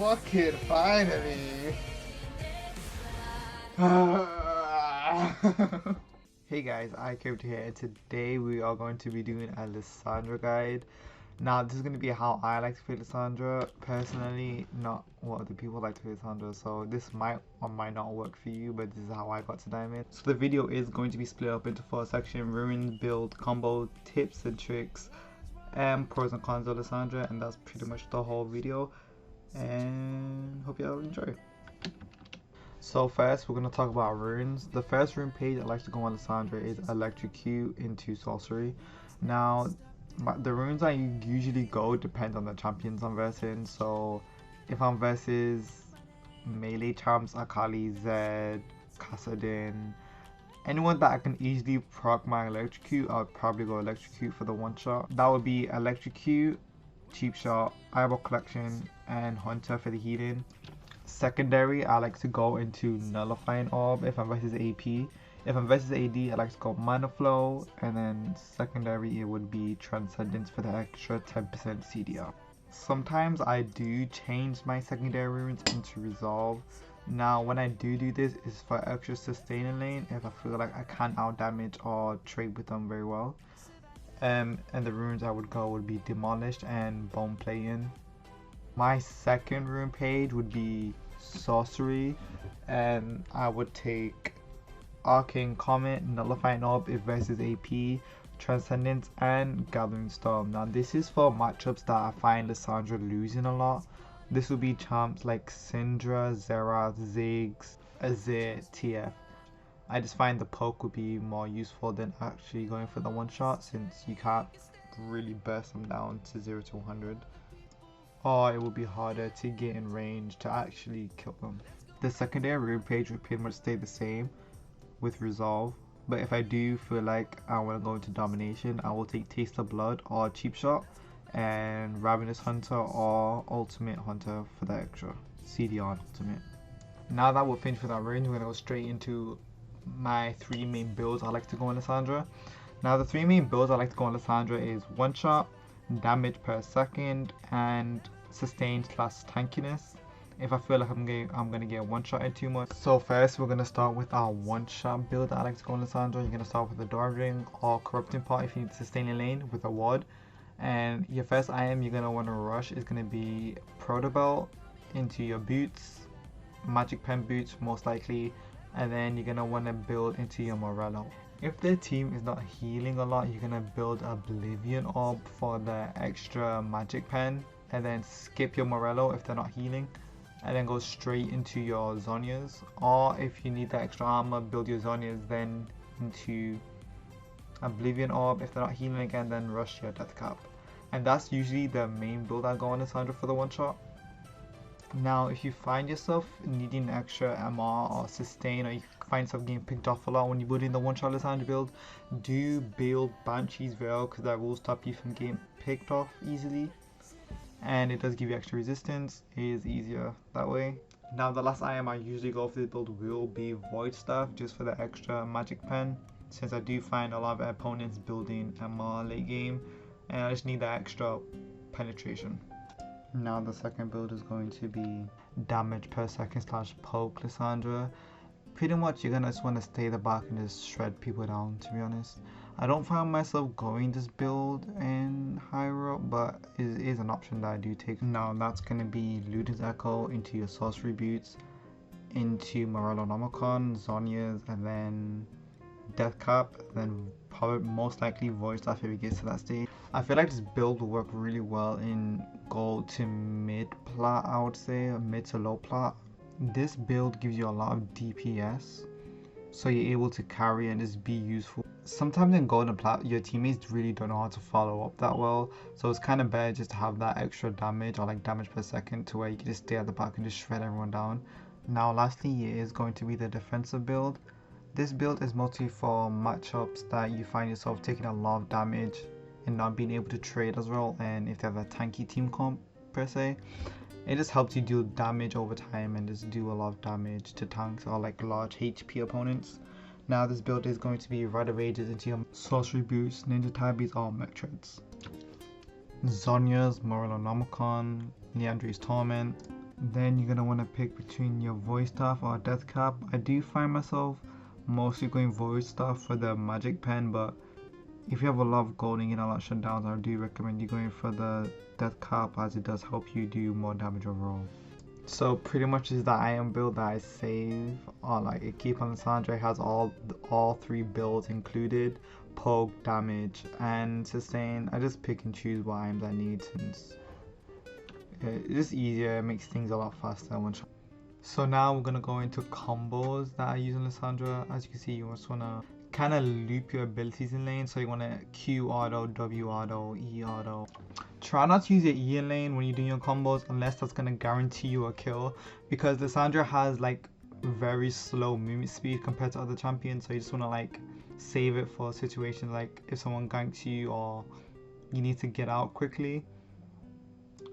Fuck it, finally! Hey guys, iCrypt here, and today we are going to be doing a Lissandra guide. Now this is going to be how I like to play Lissandra personally, not what other people like to play Lissandra, so this might or might not work for you, but this is how I got to Diamond. So the video is going to be split up into 4 sections: ruins, build, combo, tips and tricks, and pros and cons of Lissandra, and that's pretty much the whole video, and hope you all enjoy. So first we're going to talk about runes. The first rune page I like to go on Lissandra is electrocute into sorcery. Now the runes I usually go depend on the champions I'm versing. So if I'm versus melee champs, Akali, Zed, Kassadin, anyone that I can easily proc my electrocute, I would probably go electrocute for the one shot. That would be electrocute, cheap shot, eyeball collection, and hunter for the healing. Secondary, I like to go into nullifying orb if I'm versus AP. If I'm versus AD, I like to go mana flow, and then secondary it would be transcendence for the extra 10% CDR. Sometimes I do change my secondary runes into resolve. Now when I do this is for extra sustain in lane if I feel like I can't out damage or trade with them very well. And the runes I would go would be demolished and bone plating. My second rune page would be sorcery, and I would take arcane comet, nullifying orb if versus AP, transcendence, and gathering storm. Now this is for matchups that I find Lissandra losing a lot. This would be champs like Syndra, Xerath, Ziggs, Azir, TF. I just find the poke would be more useful than actually going for the one shot, since you can't really burst them down to 0 to 100. Or it would be harder to get in range to actually kill them. The secondary rune page would pretty much stay the same with resolve, but if I do feel like I want to go into domination, I will take taste of blood or cheap shot and ravenous hunter or ultimate hunter for the extra CDR ultimate. Now that we're finished with our range, we're going to go straight into my 3 main builds I like to go on Lissandra. Now the 3 main builds I like to go on Lissandra is one shot, damage per second, and sustain / tankiness if I feel like I'm gonna get one shot in too much. So first we're gonna start with our one shot build that I like to go on Lissandra. You're gonna start with the door ring or corrupting part if you need to sustain a lane with a ward, and your first item you're gonna want to rush is gonna be proto belt into your boots, magic pen boots most likely, and then you're gonna want to build into your Morello. If the team is not healing a lot, you're gonna build Oblivion Orb for the extra magic pen, and then skip your Morello if they're not healing, and then go straight into your Zhonya's. Or if you need the extra armor, build your Zhonya's then into Oblivion Orb. If they're not healing again, then rush your Death Cap. And that's usually the main build I go on Lissandra for the one shot. Now if you find yourself needing extra MR or sustain, or you find yourself getting picked off a lot when you build in the one shot Lissandra build, do build Banshee's Veil, because that will stop you from getting picked off easily, and it does give you extra resistance. It is easier that way. Now the last item I usually go for this build will be Void Staff, just for the extra magic pen, since I do find a lot of opponents building MR late game and I just need that extra penetration. Now the second build is going to be damage per second / poke Lissandra. Pretty much you're gonna just want to stay the back and just shred people down, to be honest. I don't find myself going this build in higher up, but it is an option that I do take. Now that's gonna be Luden's Echo into your sorcery boots, into Morello Nomicon, Zhonya's, and then Death Cap, then probably most likely Void Staff if it gets to that stage. I feel like this build will work really well in gold to mid plat, I would say, mid to low plat. This build gives you a lot of DPS, so you're able to carry and just be useful. Sometimes in gold and plat, your teammates really don't know how to follow up that well, so it's kind of better just to have that extra damage, or like damage per second, to where you can just stay at the back and just shred everyone down. Now lastly, it is going to be the defensive build. This build is mostly for matchups that you find yourself taking a lot of damage and not being able to trade as well, and if they have a tanky team comp per se, it just helps you deal damage over time and just do a lot of damage to tanks or like large HP opponents. Now this build is going to be Rite of Ages into your sorcery boots, ninja tabbies, or mech treads. Zhonya's, Morello Nomicon, Liandry's Torment, Then you're gonna want to pick between your voice staff or death cap. I do find myself mostly going voice staff for the magic pen, but if you have a lot of gold and you get a lot of shutdowns, I do recommend you going for the death cap, as it does help you do more damage overall. So pretty much is the item build that I save, or like it keep on Lissandra. It has all three builds included: poke, damage, and sustain. I just pick and choose what items I need since it's just easier, it makes things a lot faster one shot. So now we're gonna go into combos that I use in Lissandra. As you can see, you just wanna kind of loop your abilities in lane. So you wanna Q auto, W auto, E auto. Try not to use your E in lane when you're doing your combos unless that's gonna guarantee you a kill, because Lissandra has like very slow movement speed compared to other champions. So you just wanna like save it for situations like if someone ganks you or you need to get out quickly.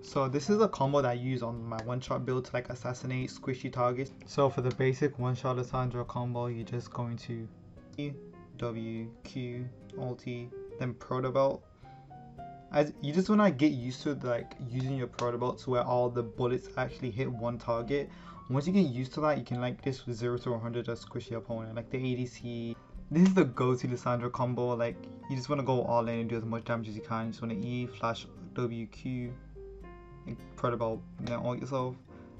So this is a combo that I use on my one-shot build to like assassinate squishy targets. So for the basic one-shot Lissandra combo, you're just going to E, W, Q, ulti, then proto belt. As you just want to get used to like using your proto belt to where all the bullets actually hit one target. Once you get used to that, you can like this with 0 to 100 just squish your opponent. Like the ADC. This is the go-to Lissandra combo. Like you just want to go all in and do as much damage as you can. You just want to E, flash, W, Q. Proto belt, all yourself.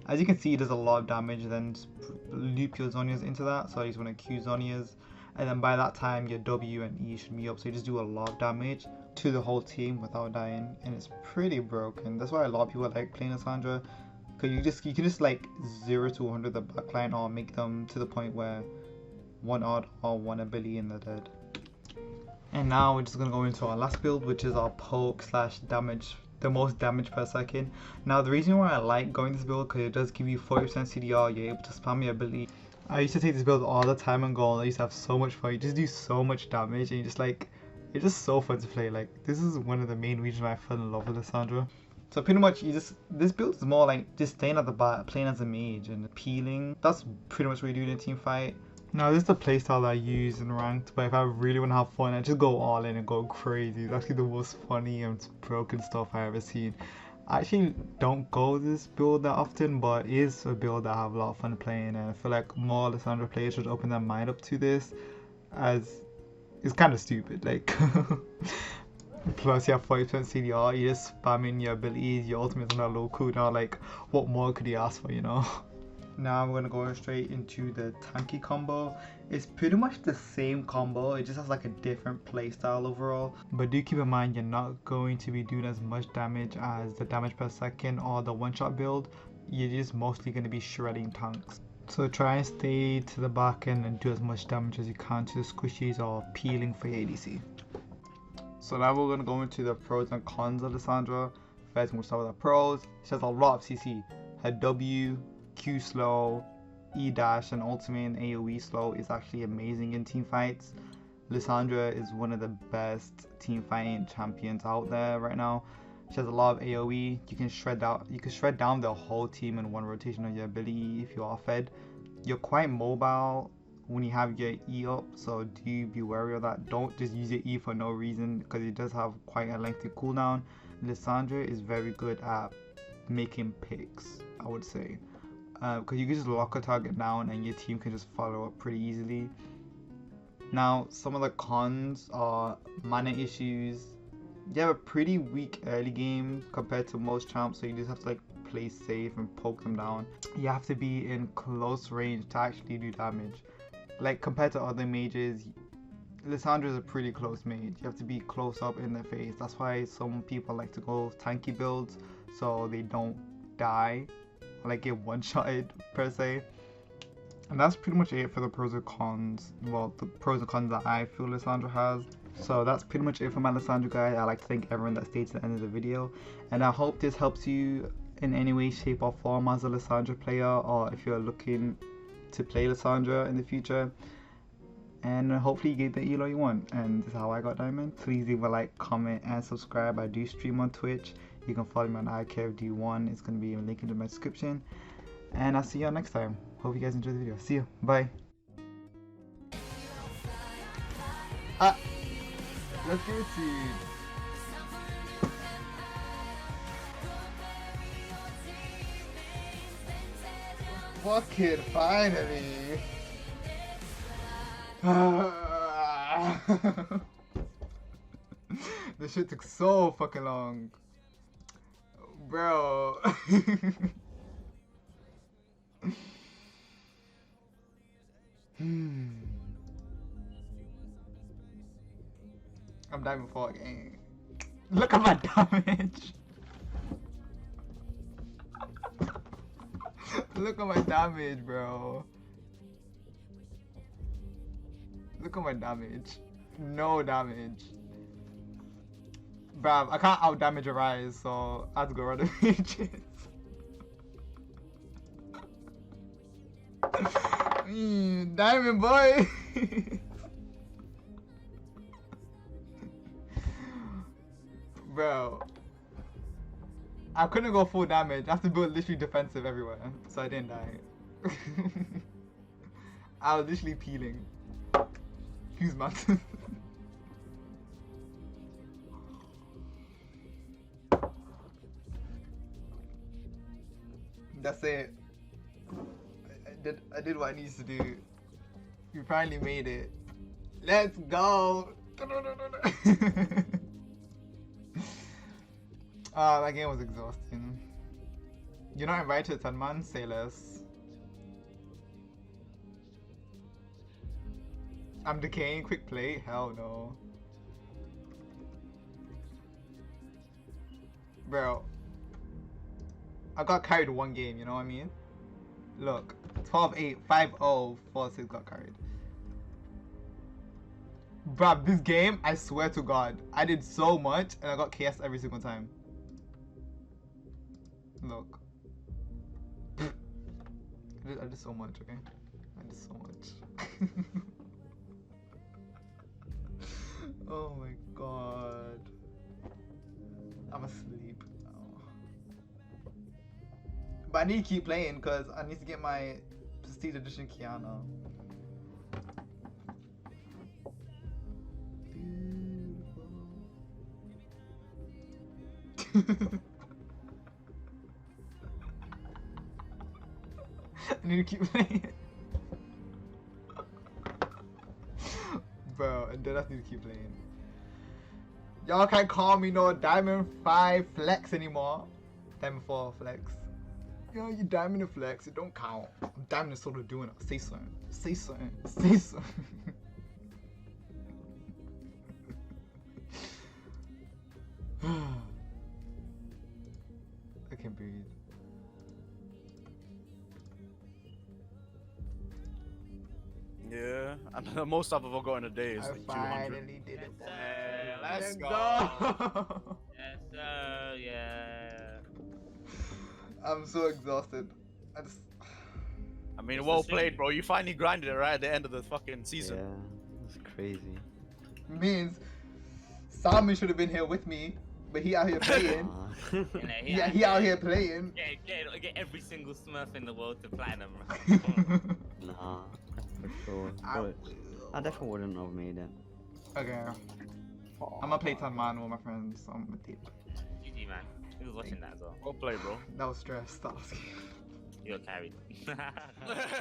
As you can see, it does a lot of damage. Then loop your Zhonya's into that. So you just want to Q Zhonya's, and then by that time your W and E should be up. So you just do a lot of damage to the whole team without dying, and it's pretty broken. That's why a lot of people like playing Lissandra, because you can just like 0 to 100 the backline or make them to the point where one odd or one ability and they're dead. And now we're just gonna go into our last build, which is our poke slash damage, the most damage per second. Now the reason why I like going this build, because it does give you 40% CDR, you're able to spam your ability. I used to take this build all the time on goal. I used to have so much fun. You just do so much damage and you just like, it's just so fun to play. Like this is one of the main reasons why I fell in love with Lissandra. So pretty much this build is more like just staying at the back, playing as a mage and peeling. That's pretty much what you do in a team fight. Now this is the playstyle that I use in ranked, but if I really want to have fun, I just go all in and go crazy. It's actually the most funny and broken stuff I've ever seen. I actually don't go this build that often, but it is a build that I have a lot of fun playing, and I feel like more Lissandra players should open their mind up to this, as it's kind of stupid. Like plus you have 40% CDR, you're just spamming your abilities, your ultimate's on a low cooldown. Like what more could you ask for, you know? Now I'm gonna go straight into the Hankie Combo. It's pretty much the same combo, it just has like a different playstyle overall. But do keep in mind you're not going to be doing as much damage as the damage per second or the one-shot build. You're just mostly going to be shredding tanks. So try and stay to the back end and do as much damage as you can to the squishies or peeling for your ADC. So now we're going to go into the pros and cons of Lissandra. First we'll start with the pros. She has a lot of CC. Her W, Q slow, E dash and ultimate and AoE slow is actually amazing in team fights. Lissandra is one of the best team fighting champions out there right now. She has a lot of AoE. You can shred down the whole team in one rotation of your ability if you are fed. You're quite mobile when you have your E up, so do be wary of that. Don't just use your E for no reason, because it does have quite a lengthy cooldown. Lissandra is very good at making picks, I would say. Because you can just lock a target down and your team can just follow up pretty easily. Now, some of the cons are mana issues. You have a pretty weak early game compared to most champs, so you just have to like play safe and poke them down. You have to be in close range to actually do damage. Like compared to other mages, Lissandra is a pretty close mage. You have to be close up in their face. That's why some people like to go tanky builds so they don't die, like get one-shotted per se. And that's pretty much it for the pros and cons. Well, the pros and cons that I feel Lissandra has. So that's pretty much it for my Lissandra guide. I'd like to thank everyone that stayed to the end of the video, and I hope this helps you in any way, shape or form as a Lissandra player, or if you're looking to play Lissandra in the future. And hopefully you get the elo you want, and this is how I got diamond. Please leave a like, comment and subscribe. I do stream on Twitch. You can follow me on ICareD1. It's going to be a link in the description, and I'll see you all next time. Hope you guys enjoyed the video. See you. Bye. Let's give it to you. Fucking finally. This shit took so fucking long. Bro. I'm diving for again. Look at my damage. Look at my damage, bro. Look at my damage. No damage. Bruv, I can't out damage a rise, so I have to go run the pages. Diamond boy! Bro. I couldn't go full damage. I have to build literally defensive everywhere, so I didn't die. I was literally peeling. Fuse mountain. That's it. I did what I needed to do. We finally made it. Let's go! That game was exhausting. You're not invited, Sunman. Say less. I'm decaying. Quick play? Hell no. Bro. I got carried one game, you know what I mean? Look. 12-8, 5-0, 4-6 got carried. Bruh, this game, I swear to God, I did so much and I got KS every single time. Look. I did so much, okay? I did so much. Oh my God. I'm asleep. Oh. But I need to keep playing because I need to get my Prestige Edition Kiana. I need to keep playing. Bro, and then I need to keep playing. Y'all can't call me no Diamond 5 Flex anymore. Diamond 4 Flex. Yo, you Diamond and Flex, it don't count. I'm Diamond and sort of doing it. Say something. Say something. Say something. I can't breathe. Yeah, and the most I've ever got in a day is like 200. Finally did it. Let's go. Yes, sir. Yeah. I'm so exhausted. I mean, well played, bro. You finally grinded it right at the end of the fucking season. Yeah, it's crazy. Means Simon should have been here with me, but he out here playing. Yeah, he out here playing. Get every single Smurf in the world to platinum. Nah, for sure. I definitely wouldn't have made it. Okay. I'm gonna play Tanman with my friends on my team. GG, man. Who was watching that as well? Well played, bro. That was stress. That was You got carried. that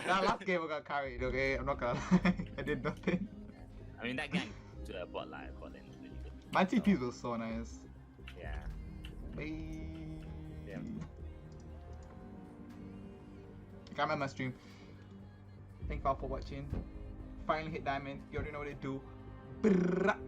last game I got carried, okay? I'm not gonna lie. I did nothing. I mean, that gang to a bot line, but then really good. My TPs were so nice. Yeah. Yeah. I'm at my stream. Thank you all for watching. Finally hit diamond. You already know what to do. Brrrah.